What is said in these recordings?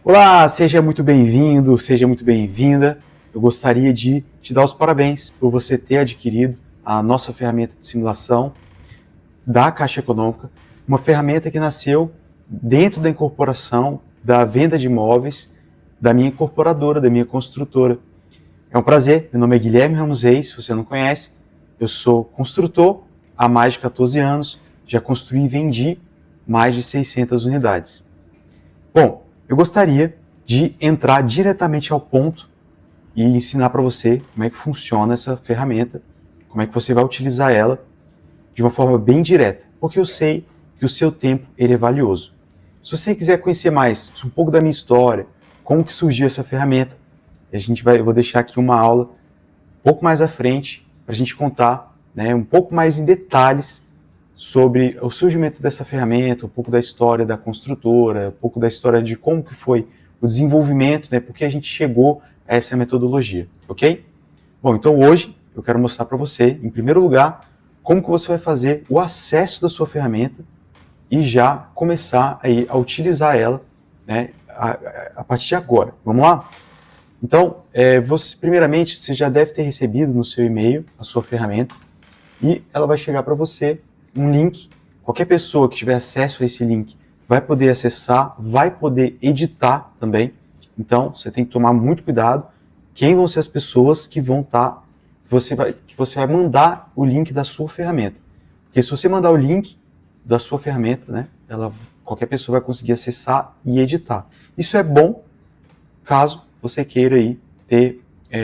Olá, seja muito bem-vindo, seja muito bem-vinda. Eu gostaria de te dar os parabéns por você ter adquirido a nossa ferramenta de simulação da Caixa Econômica, uma ferramenta que nasceu dentro da incorporação da venda de imóveis da minha incorporadora, da minha construtora. É um prazer, meu nome é Guilherme Ramos Reis, se você não conhece, eu sou construtor há mais de 14 anos, já construí e vendi mais de 600 unidades. Bom, eu gostaria de entrar diretamente ao ponto e ensinar para você como é que funciona essa ferramenta, como é que você vai utilizar ela de uma forma bem direta, porque eu sei que o seu tempo ele é valioso. Se você quiser conhecer mais um pouco da minha história, como que surgiu essa ferramenta, eu vou deixar aqui uma aula um pouco mais à frente para a gente contar, um pouco mais em detalhes sobre o surgimento dessa ferramenta, um pouco da história da construtora, um pouco da história de como que foi o desenvolvimento, porque a gente chegou a essa metodologia, ok? Bom, então hoje eu quero mostrar para você, em primeiro lugar, como que você vai fazer o acesso da sua ferramenta e já começar aí a utilizar ela, a partir de agora. Vamos lá? Então, primeiramente, você já deve ter recebido no seu e-mail a sua ferramenta e ela vai chegar para você um link. Qualquer pessoa que tiver acesso a esse link vai poder acessar, vai poder editar também. Então, você tem que tomar muito cuidado. Quem vão ser as pessoas que vão estar, que você vai mandar o link da sua ferramenta. Porque se você mandar o link da sua ferramenta, qualquer pessoa vai conseguir acessar e editar. Isso é bom caso você queira aí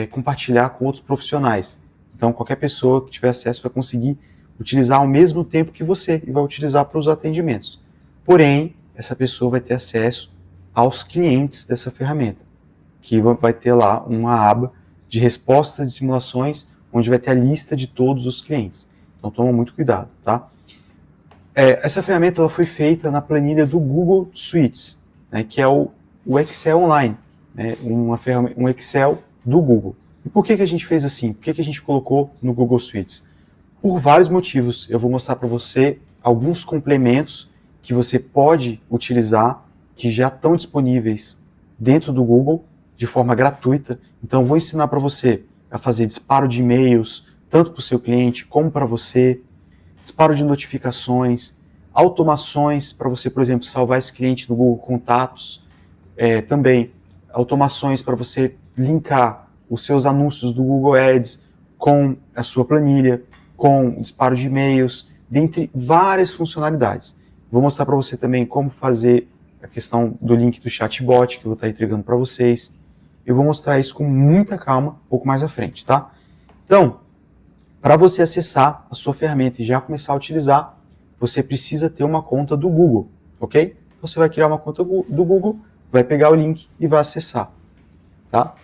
compartilhar com outros profissionais. Então, qualquer pessoa que tiver acesso vai conseguir utilizar ao mesmo tempo que você e vai utilizar para os atendimentos. Porém, essa pessoa vai ter acesso aos clientes dessa ferramenta, que vai ter lá uma aba de respostas de simulações, onde vai ter a lista de todos os clientes. Então, toma muito cuidado, tá? Essa ferramenta ela foi feita na planilha do Google Suites, que é o Excel Online, um Excel do Google. E por que a gente fez assim? Por que a gente colocou no Google Suites? Por vários motivos. Eu vou mostrar para você alguns complementos que você pode utilizar, que já estão disponíveis dentro do Google, de forma gratuita. Então, vou ensinar para você a fazer disparo de e-mails, tanto para o seu cliente como para você, disparo de notificações, automações para você, por exemplo, salvar esse cliente no Google Contatos, também automações para você linkar os seus anúncios do Google Ads com a sua planilha, com disparo de e-mails, dentre várias funcionalidades. Vou mostrar para você também como fazer a questão do link do chatbot, que eu vou estar entregando para vocês. Eu vou mostrar isso com muita calma, um pouco mais à frente, tá? Então, para você acessar a sua ferramenta e já começar a utilizar, você precisa ter uma conta do Google, ok? Então, você vai criar uma conta do Google, vai pegar o link e vai acessar, tá?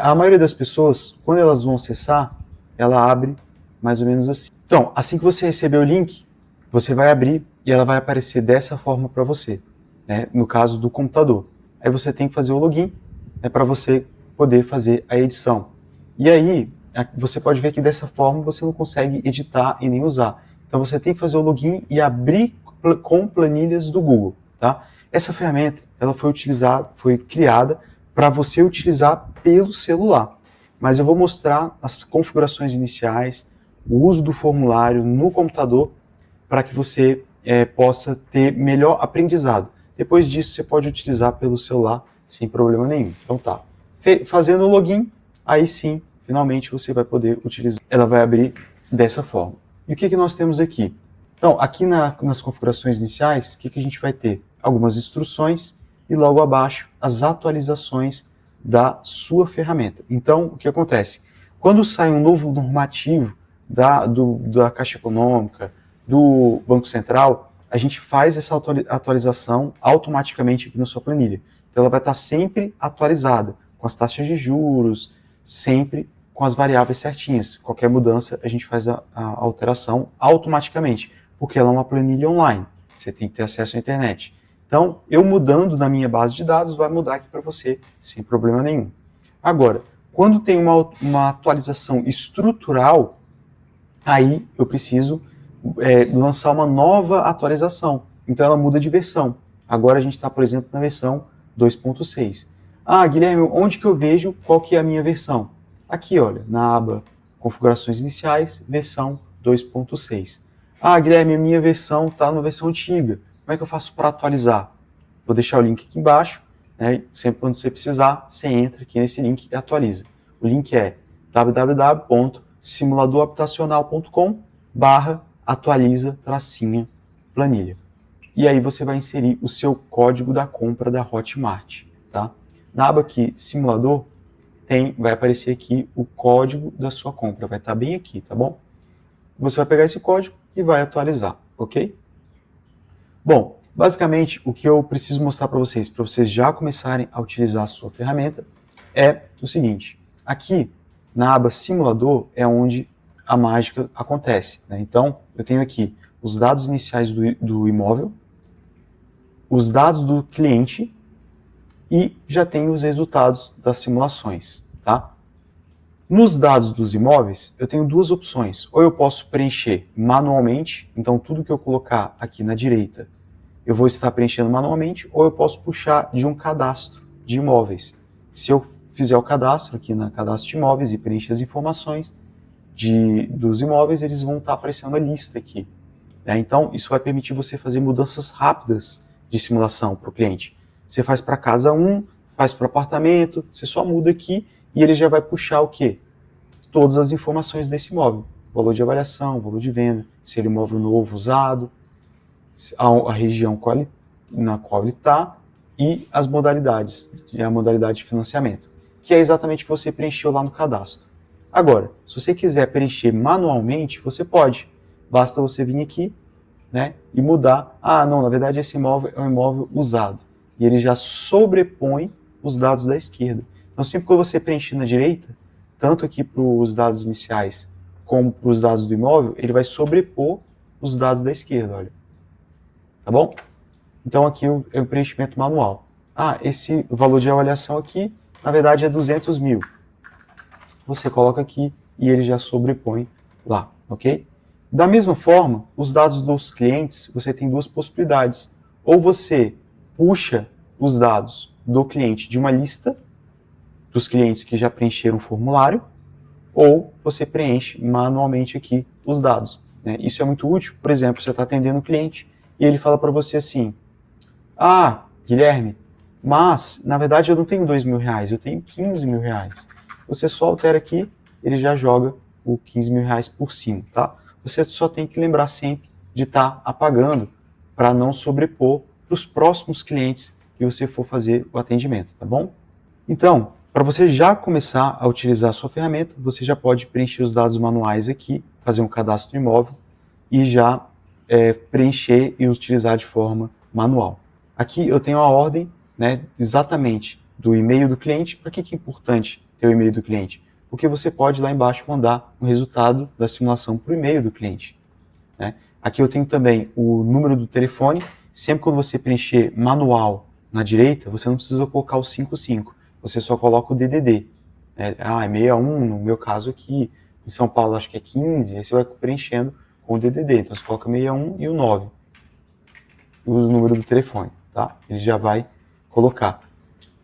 A maioria das pessoas, quando elas vão acessar, ela abre mais ou menos assim. Então, assim que você receber o link, você vai abrir e ela vai aparecer dessa forma para você, no caso do computador. Aí você tem que fazer o login para você poder fazer a edição. E aí, você pode ver que dessa forma você não consegue editar e nem usar. Então você tem que fazer o login e abrir com planilhas do Google, tá? Essa ferramenta, ela foi criada para você utilizar pelo celular. Mas eu vou mostrar as configurações iniciais, o uso do formulário no computador, para que você possa ter melhor aprendizado. Depois disso, você pode utilizar pelo celular sem problema nenhum. Então tá. Fazendo o login, aí sim, finalmente você vai poder utilizar. Ela vai abrir dessa forma. E o que nós temos aqui? Então, aqui nas configurações iniciais, o que a gente vai ter? Algumas instruções e logo abaixo as atualizações da sua ferramenta. Então, o que acontece? Quando sai um novo normativo da Caixa Econômica, do Banco Central, a gente faz essa atualização automaticamente aqui na sua planilha. Então, ela vai estar sempre atualizada, com as taxas de juros, sempre com as variáveis certinhas. Qualquer mudança, a gente faz a alteração automaticamente, porque ela é uma planilha online. Você tem que ter acesso à internet. Então, eu mudando na minha base de dados, vai mudar aqui para você, sem problema nenhum. Agora, quando tem uma atualização estrutural, aí eu preciso lançar uma nova atualização. Então, ela muda de versão. Agora a gente está, por exemplo, na versão 2.6. Ah, Guilherme, onde que eu vejo qual que é a minha versão? Aqui, olha, na aba Configurações Iniciais, versão 2.6. Ah, Guilherme, a minha versão está na versão antiga. Como é que eu faço para atualizar? Vou deixar o link aqui embaixo, né? Sempre quando você precisar, você entra aqui nesse link e atualiza. O link é www.simuladorhabitacional.com/atualiza-planilha. E aí você vai inserir o seu código da compra da Hotmart, tá? Na aba aqui, simulador, vai aparecer aqui o código da sua compra, vai estar bem aqui, tá bom? Você vai pegar esse código e vai atualizar, ok? Bom, basicamente o que eu preciso mostrar para vocês já começarem a utilizar a sua ferramenta, é o seguinte. Aqui, na aba simulador, é onde a mágica acontece, né? Então, eu tenho aqui os dados iniciais do imóvel, os dados do cliente e já tenho os resultados das simulações, tá? Nos dados dos imóveis, eu tenho duas opções. Ou eu posso preencher manualmente, então tudo que eu colocar aqui na direita, eu vou estar preenchendo manualmente, ou eu posso puxar de um cadastro de imóveis. Se eu fizer o cadastro aqui na cadastro de imóveis e preencher as informações dos imóveis, eles vão estar aparecendo a lista aqui. Né? Então, isso vai permitir você fazer mudanças rápidas de simulação para o cliente. Você faz para casa 1, faz para o apartamento, você só muda aqui e ele já vai puxar o quê? Todas as informações desse imóvel. Valor de avaliação, valor de venda, se ele é um imóvel novo, usado, a região na qual ele está e as modalidades, a modalidade de financiamento, que é exatamente o que você preencheu lá no cadastro. Agora, se você quiser preencher manualmente, você pode. Basta você vir aqui, né, e mudar. Ah, não, na verdade esse imóvel é um imóvel usado. E ele já sobrepõe os dados da esquerda. Então, sempre que você preencher na direita, tanto aqui para os dados iniciais como para os dados do imóvel, ele vai sobrepor os dados da esquerda, olha. Tá bom? Então, aqui é o preenchimento manual. Ah, esse valor de avaliação aqui, na verdade, é 200 mil. Você coloca aqui e ele já sobrepõe lá, ok? Da mesma forma, os dados dos clientes, você tem duas possibilidades. Ou você puxa os dados do cliente de uma lista dos clientes que já preencheram o formulário, ou você preenche manualmente aqui os dados. Né? Isso é muito útil. Por exemplo, você está atendendo um cliente e ele fala para você assim: ah, Guilherme, mas na verdade eu não tenho 2 mil reais, eu tenho 15 mil reais. Você só altera aqui, ele já joga o 15 mil reais por cima, tá? Você só tem que lembrar sempre de estar apagando para não sobrepor para os próximos clientes que você for fazer o atendimento, tá bom? Então, para você já começar a utilizar a sua ferramenta, você já pode preencher os dados manuais aqui, fazer um cadastro do imóvel e já preencher e utilizar de forma manual. Aqui eu tenho a ordem, né, exatamente do e-mail do cliente. Para que é importante ter o e-mail do cliente? Porque você pode lá embaixo mandar o resultado da simulação para o e-mail do cliente. Né? Aqui eu tenho também o número do telefone. Sempre quando você preencher manual na direita, você não precisa colocar o 55. Você só coloca o DDD. É 61, no meu caso aqui, em São Paulo acho que é 15, aí você vai preenchendo com o DDD. Então você coloca 61 e o 9. E usa o número do telefone, tá? Ele já vai colocar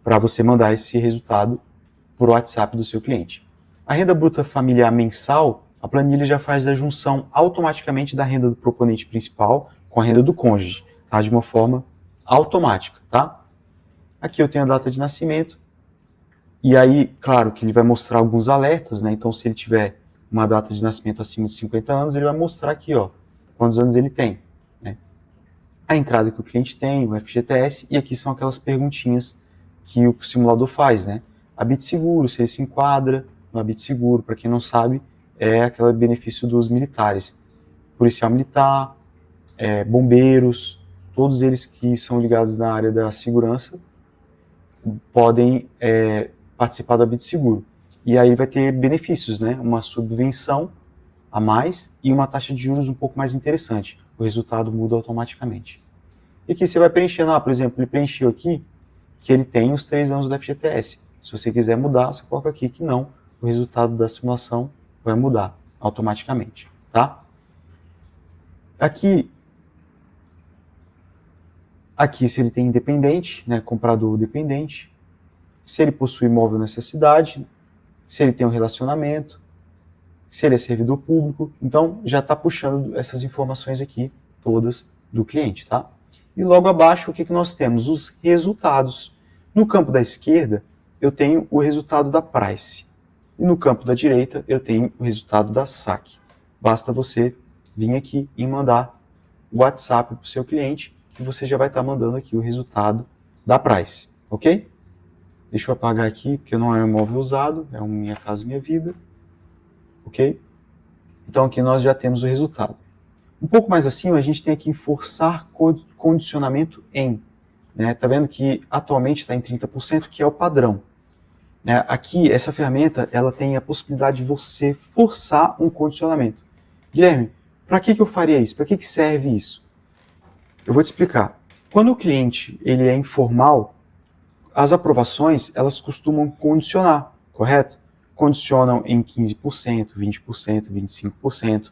para você mandar esse resultado por WhatsApp do seu cliente. A renda bruta familiar mensal, a planilha já faz a junção automaticamente da renda do proponente principal com a renda do cônjuge, tá? De uma forma automática, tá? Aqui eu tenho a data de nascimento, e aí, claro que ele vai mostrar alguns alertas, né? Então, se ele tiver uma data de nascimento acima de 50 anos, ele vai mostrar aqui, ó, quantos anos ele tem, né? A entrada que o cliente tem, o FGTS, e aqui são aquelas perguntinhas que o simulador faz, né? Habite seguro, se ele se enquadra no habite seguro, para quem não sabe, é aquele benefício dos militares. Policial militar, bombeiros, todos eles que são ligados na área da segurança podem participar do habite seguro. E aí vai ter benefícios, né? Uma subvenção a mais e uma taxa de juros um pouco mais interessante. O resultado muda automaticamente. E aqui você vai preenchendo, por exemplo, ele preencheu aqui que ele tem os 3 anos do FGTS. Se você quiser mudar, você coloca aqui que não, o resultado da simulação vai mudar automaticamente, tá? Aqui, Aqui, se ele tem independente, né, comprador dependente, se ele possui imóvel necessidade, se ele tem um relacionamento, se ele é servidor público. Então, já está puxando essas informações aqui, todas do cliente, tá? E logo abaixo, o que nós temos? Os resultados. No campo da esquerda, eu tenho o resultado da Price. E no campo da direita, eu tenho o resultado da saque. Basta você vir aqui e mandar o WhatsApp para o seu cliente, e você já vai estar mandando aqui o resultado da Price, ok? Deixa eu apagar aqui, porque não é um imóvel usado, é um Minha Casa Minha Vida, ok? Então aqui nós já temos o resultado. Um pouco mais acima, a gente tem aqui forçar condicionamento em. Né? Tá vendo que atualmente está em 30%, que é o padrão. Né? Aqui, essa ferramenta, ela tem a possibilidade de você forçar um condicionamento. Guilherme, para que eu faria isso? Para que serve isso? Eu vou te explicar. Quando o cliente ele é informal, as aprovações elas costumam condicionar, correto? Condicionam em 15%, 20%, 25%.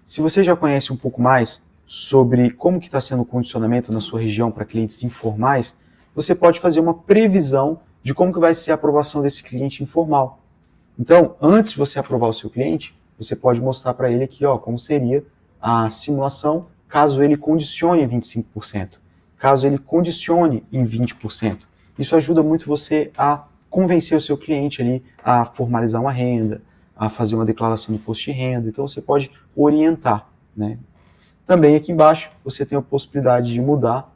Se você já conhece um pouco mais sobre como que está sendo o condicionamento na sua região para clientes informais, você pode fazer uma previsão de como que vai ser a aprovação desse cliente informal. Então, antes de você aprovar o seu cliente, você pode mostrar para ele aqui, ó, como seria a simulação caso ele condicione em 25%, caso ele condicione em 20%. Isso ajuda muito você a convencer o seu cliente ali a formalizar uma renda, a fazer uma declaração de imposto de renda. Então você pode orientar, né? Também aqui embaixo você tem a possibilidade de mudar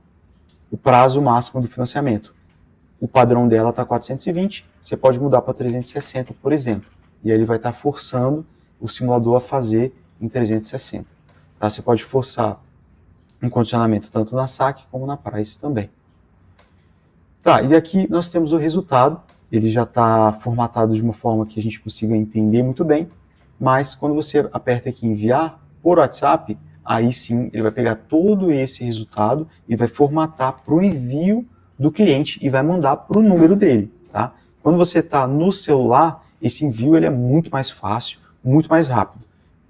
o prazo máximo do financiamento. O padrão dela está 420, você pode mudar para 360, por exemplo. E aí ele vai estar forçando o simulador a fazer em 360. Tá? Você pode forçar um condicionamento tanto na saque como na Price também. Tá, e aqui nós temos o resultado. Ele já está formatado de uma forma que a gente consiga entender muito bem, mas quando você aperta aqui em enviar por WhatsApp, aí sim ele vai pegar todo esse resultado e vai formatar para o envio do cliente e vai mandar para o número dele. Tá? Quando você está no celular, esse envio ele é muito mais fácil, muito mais rápido.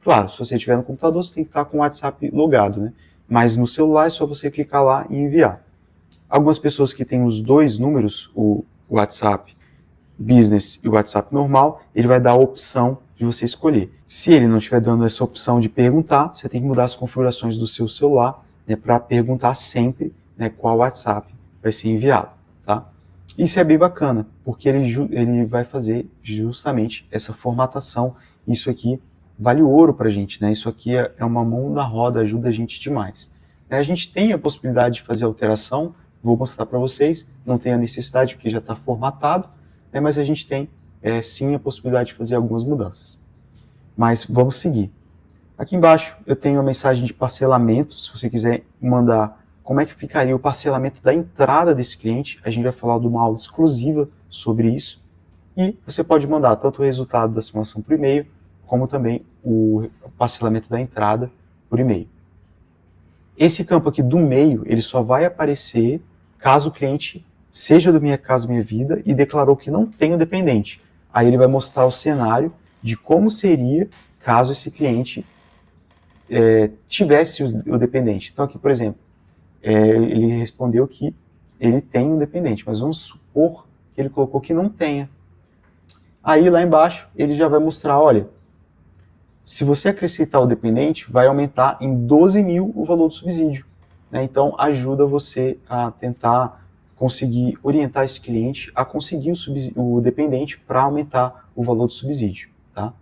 Claro, se você estiver no computador, você tem que estar com o WhatsApp logado, né? Mas no celular é só você clicar lá e enviar. Algumas pessoas que têm os dois números, o WhatsApp Business e o WhatsApp normal, ele vai dar a opção de você escolher. Se ele não estiver dando essa opção de perguntar, você tem que mudar as configurações do seu celular, né, para perguntar sempre, né, qual WhatsApp vai ser enviado. Tá? Isso é bem bacana, porque ele vai fazer justamente essa formatação. Isso aqui vale ouro para a gente. Né? Isso aqui é uma mão na roda, ajuda a gente demais. A gente tem a possibilidade de fazer alteração, vou mostrar para vocês, não tem a necessidade porque já está formatado, né, mas a gente tem sim a possibilidade de fazer algumas mudanças. Mas vamos seguir. Aqui embaixo eu tenho a mensagem de parcelamento, se você quiser mandar como é que ficaria o parcelamento da entrada desse cliente, a gente vai falar de uma aula exclusiva sobre isso, e você pode mandar tanto o resultado da simulação por e-mail, como também o parcelamento da entrada por e-mail. Esse campo aqui do meio, ele só vai aparecer caso o cliente seja do Minha Casa Minha Vida e declarou que não tem o dependente. Aí ele vai mostrar o cenário de como seria caso esse cliente tivesse o dependente. Então aqui, por exemplo, ele respondeu que ele tem um dependente, mas vamos supor que ele colocou que não tenha. Aí lá embaixo ele já vai mostrar, olha, se você acrescentar o dependente, vai aumentar em 12 mil o valor do subsídio. Né? Então ajuda você a tentar conseguir orientar esse cliente a conseguir o dependente para aumentar o valor do subsídio. Tá?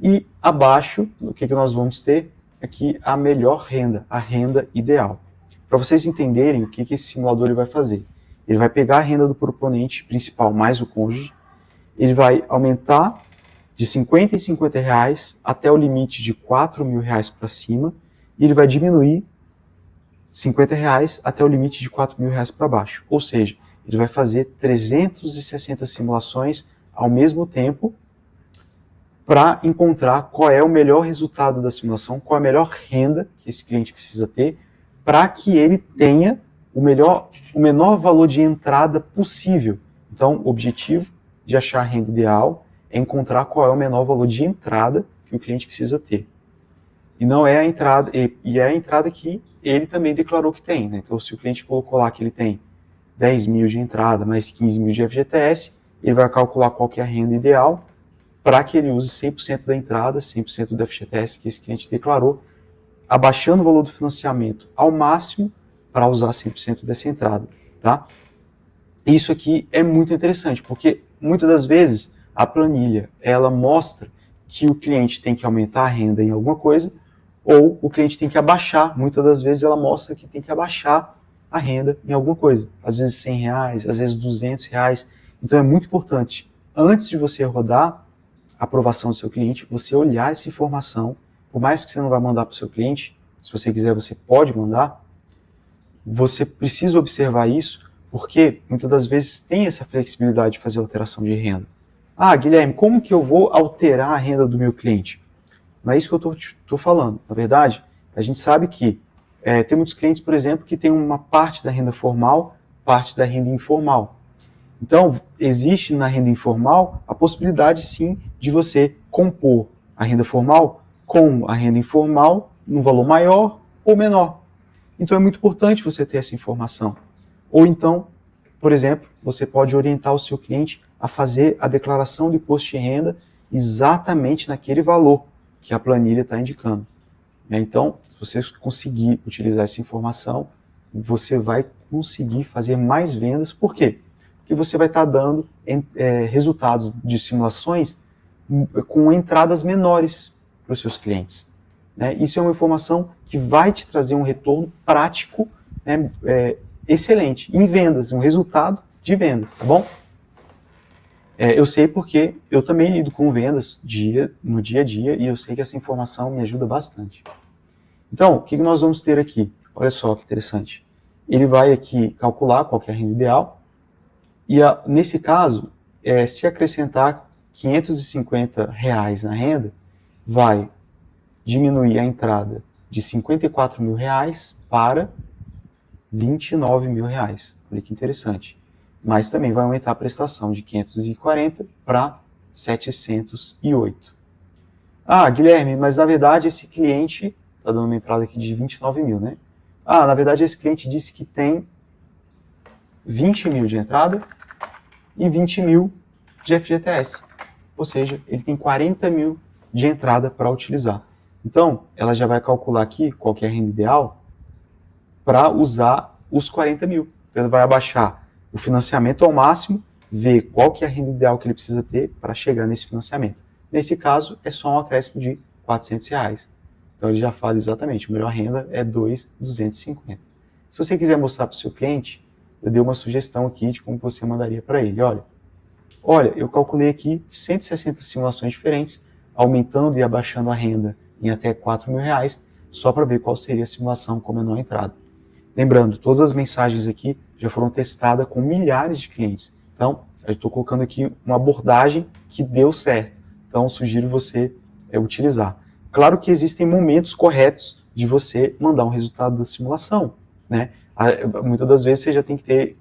E abaixo, o que nós vamos ter? Aqui a melhor renda, a renda ideal. Para vocês entenderem o que esse simulador ele vai fazer. Ele vai pegar a renda do proponente principal mais o cônjuge, ele vai aumentar de 50 em 50 reais até o limite de 4 mil reais para cima, e ele vai diminuir 50 reais até o limite de 4 mil reais para baixo. Ou seja, ele vai fazer 360 simulações ao mesmo tempo para encontrar qual é o melhor resultado da simulação, qual é a melhor renda que esse cliente precisa ter, para que ele tenha o menor valor de entrada possível. Então, o objetivo de achar a renda ideal é encontrar qual é o menor valor de entrada que o cliente precisa ter. E não é a entrada, e é a entrada que ele também declarou que tem, né? Então, se o cliente colocou lá que ele tem 10 mil de entrada, mais 15 mil de FGTS, ele vai calcular qual que é a renda ideal para que ele use 100% da entrada, 100% do FGTS que esse cliente declarou, abaixando o valor do financiamento ao máximo para usar 100% dessa entrada, tá? Isso aqui é muito interessante, porque muitas das vezes a planilha, ela mostra que o cliente tem que aumentar a renda em alguma coisa, ou o cliente tem que abaixar. Muitas das vezes ela mostra que tem que abaixar a renda em alguma coisa. Às vezes R$100, às vezes R$200. Então é muito importante, antes de você rodar a aprovação do seu cliente, você olhar essa informação. Por mais que você não vá mandar para o seu cliente, se você quiser você pode mandar, você precisa observar isso, porque muitas das vezes tem essa flexibilidade de fazer alteração de renda. Ah, Guilherme, como que eu vou alterar a renda do meu cliente? Não é isso que eu estou falando. Na verdade, a gente sabe que tem muitos clientes, por exemplo, que tem uma parte da renda formal, parte da renda informal. Então, existe na renda informal a possibilidade, sim, de você compor a renda formal com a renda informal num valor maior ou menor. Então, é muito importante você ter essa informação. Ou então, por exemplo, você pode orientar o seu cliente a fazer a declaração do imposto de renda exatamente naquele valor que a planilha está indicando. Então, se você conseguir utilizar essa informação, você vai conseguir fazer mais vendas. Por quê? Porque você vai estar dando resultados de simulações com entradas menores para os seus clientes. Isso é uma informação que vai te trazer um retorno prático, excelente em vendas, um resultado de vendas, tá bom? Eu sei porque eu também lido com vendas no dia a dia e eu sei que essa informação me ajuda bastante. Então, o que nós vamos ter aqui? Olha só que interessante. Ele vai aqui calcular qual que é a renda ideal e, nesse caso, se acrescentar R$550 na renda, vai diminuir a entrada de R$54 mil para R$29 mil. Olha que interessante. Mas também vai aumentar a prestação de 540 para 708. Ah, Guilherme, mas na verdade esse cliente está dando uma entrada aqui de 29 mil, né? Ah, na verdade esse cliente disse que tem 20 mil de entrada e 20 mil de FGTS. Ou seja, ele tem 40 mil de entrada para utilizar. Então, ela já vai calcular aqui qual que é a renda ideal para usar os 40 mil. Então, ele vai abaixar o financiamento ao máximo, ver qual que é a renda ideal que ele precisa ter para chegar nesse financiamento. Nesse caso, é só um acréscimo de R$400. Então, ele já fala exatamente, a melhor renda é 2.250. Se você quiser mostrar para o seu cliente, eu dei uma sugestão aqui de como você mandaria para ele. Olha, eu calculei aqui 160 simulações diferentes, aumentando e abaixando a renda em até R$4 mil, só para ver qual seria a simulação com menor entrada. Lembrando, todas as mensagens aqui já foram testadas com milhares de clientes. Então, eu estou colocando aqui uma abordagem que deu certo. Então, sugiro você utilizar. Claro que existem momentos corretos de você mandar um resultado da simulação, né? Muitas das vezes você já tem que ter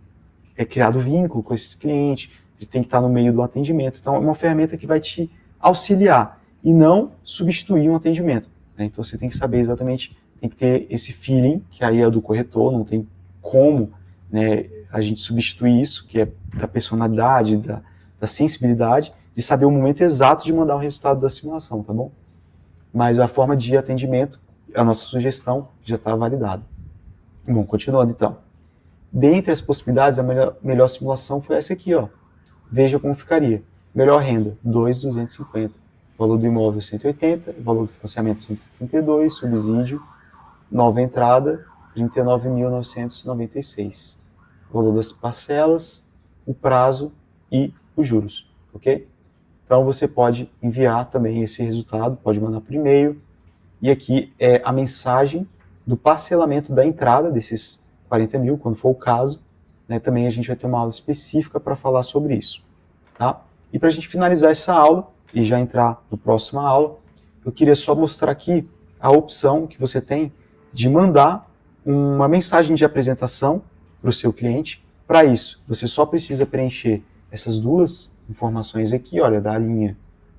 criado vínculo com esse cliente, tem que estar no meio do atendimento. Então, é uma ferramenta que vai te auxiliar e não substituir um atendimento, né? Então, você tem que saber exatamente, tem que ter esse feeling, que aí é do corretor, não tem como, né, a gente substituir isso, que é da personalidade, da sensibilidade, de saber o momento exato de mandar o resultado da simulação, tá bom? Mas a forma de atendimento, a nossa sugestão já está validada. Bom, continuando então. Dentre as possibilidades, a melhor simulação foi essa aqui, ó. Veja como ficaria. Melhor renda, 2.250. Valor do imóvel, 180. Valor do financiamento, 132. Subsídio, nova entrada, 39.996. Valor das parcelas, o prazo e os juros, ok? Então você pode enviar também esse resultado, pode mandar por e-mail. E aqui é a mensagem do parcelamento da entrada desses 40 mil, quando for o caso. Né, também a gente vai ter uma aula específica para falar sobre isso. Tá? E para a gente finalizar essa aula e já entrar na próxima aula, eu queria só mostrar aqui a opção que você tem de mandar uma mensagem de apresentação para o seu cliente. Para isso, você só precisa preencher essas duas informações aqui, olha, da linha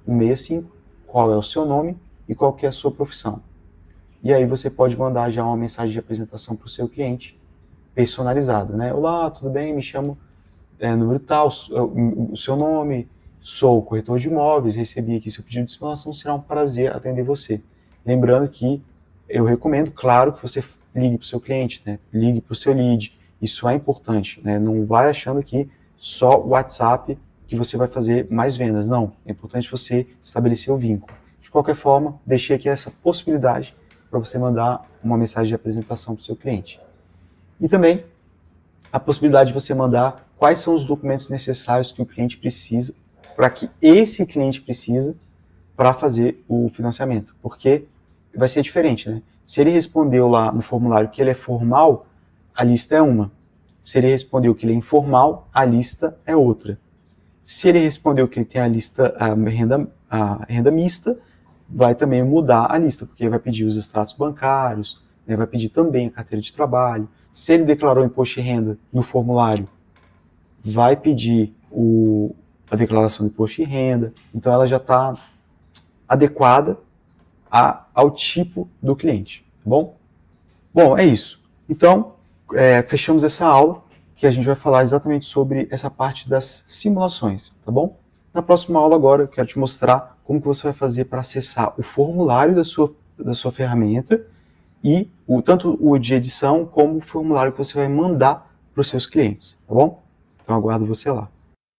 165, qual é o seu nome e qual que é a sua profissão. e aí você pode mandar já uma mensagem de apresentação para o seu cliente, personalizada, né? Olá, tudo bem? Me chamo número tal, o seu nome, sou corretor de imóveis, recebi aqui seu pedido de simulação, será um prazer atender você. Lembrando que eu recomendo, claro, que você ligue para o seu cliente, né? Ligue para o seu lead, isso é importante, né? Não vai achando que só o WhatsApp que você vai fazer mais vendas, não. É importante você estabelecer o vínculo. De qualquer forma, deixei aqui essa possibilidade para você mandar uma mensagem de apresentação para o seu cliente. E também a possibilidade de você mandar quais são os documentos necessários que o cliente precisa, para que esse cliente precisa para fazer o financiamento, porque vai ser diferente, né? Se ele respondeu lá no formulário que ele é formal, a lista é uma. Se ele respondeu que ele é informal, a lista é outra. Se ele respondeu que ele tem a renda mista, vai também mudar a lista, porque vai pedir os extratos bancários, né, vai pedir também a carteira de trabalho. Se ele declarou imposto de renda no formulário, vai pedir a declaração de imposto de renda. Então ela já está adequada ao tipo do cliente, tá bom? Bom, é isso. Então, fechamos essa aula, que a gente vai falar exatamente sobre essa parte das simulações, tá bom? Na próxima aula agora, eu quero te mostrar como que você vai fazer para acessar o formulário da sua ferramenta e tanto o de edição como o formulário que você vai mandar para os seus clientes, tá bom? Então, aguardo você lá.